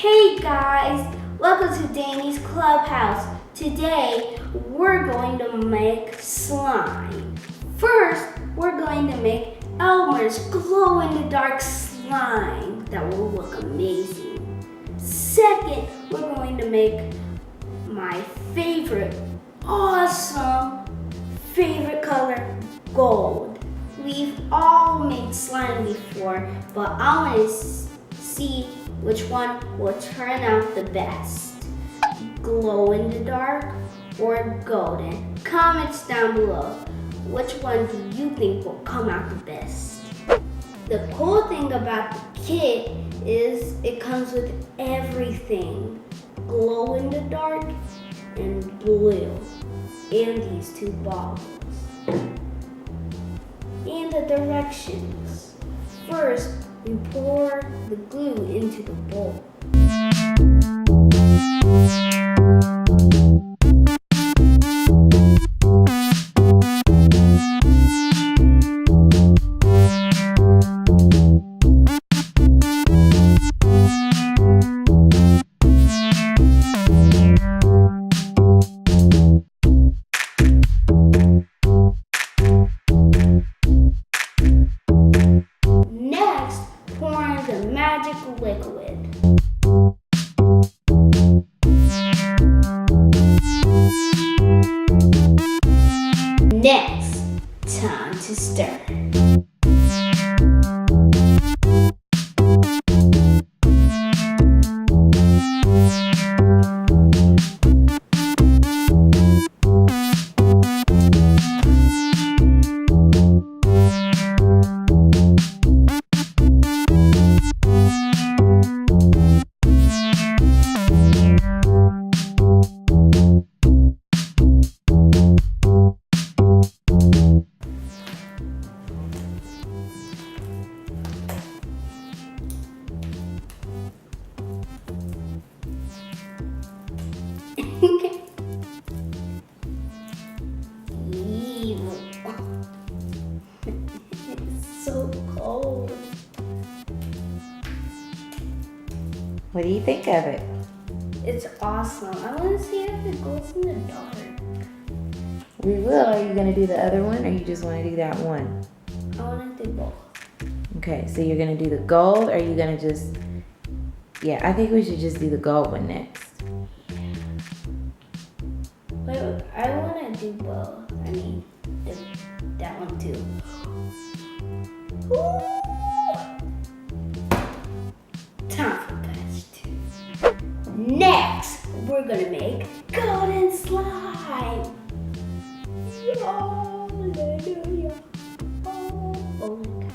Hey guys, welcome to Danny's Clubhouse. Today we're going to make slime. First, we're going to make Elmer's glow-in-the-dark slime that will look amazing. Second, we're going to make my awesome favorite color, gold. We've all made slime before, but I want to see which one will turn out the best. Glow in the dark or golden? Comments down below. Which one do you think will come out the best? The cool thing about the kit is it comes with everything. Glow in the dark and blue. And these two bottles. And the directions. First, we pour the glue into the bowl. The magic liquid. Next, time to stir. It's so cold. What do you think of it? It's awesome. I want to see if it goes in the dark. We will. Are you going to do the other one or you just want to do that one? I want to do both. Okay, so you're going to do the gold or are you going to just... Yeah, I think we should just do the gold one next. Wait, I want to do both. I mean, that one too. Ooh. Time for batch 2. Next, we're gonna make golden slime. Hallelujah. Oh my God.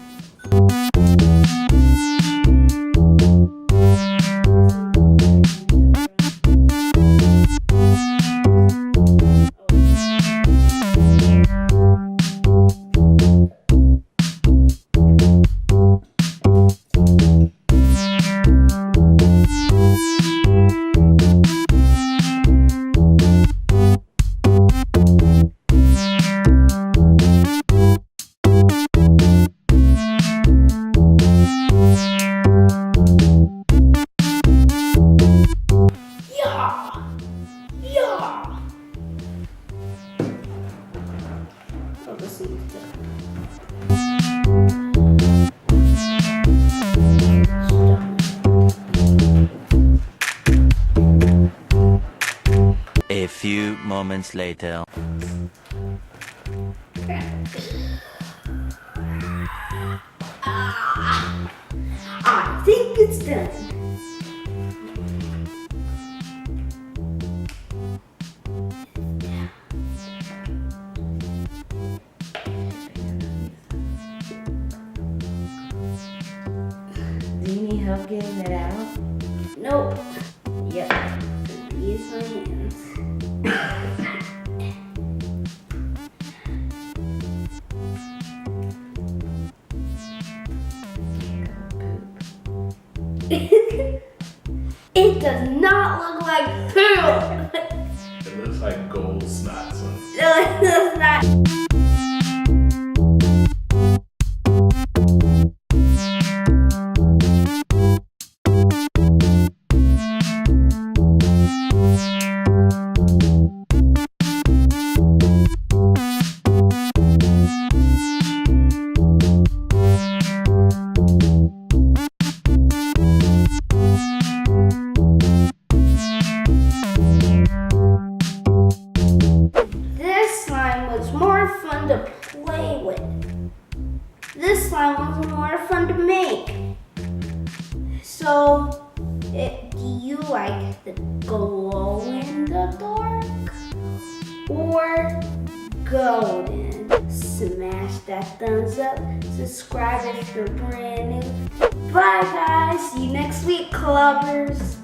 A few moments later. I think it's done. Do you need help getting it out? Nope. Yep. Use my hands. It does not look like poop. It looks like gold snot. No, it does not. slime was more fun to make. So, do you like the glow in the dark or golden? Smash that thumbs up, subscribe if you're brand new. Bye guys, see you next week, clubbers.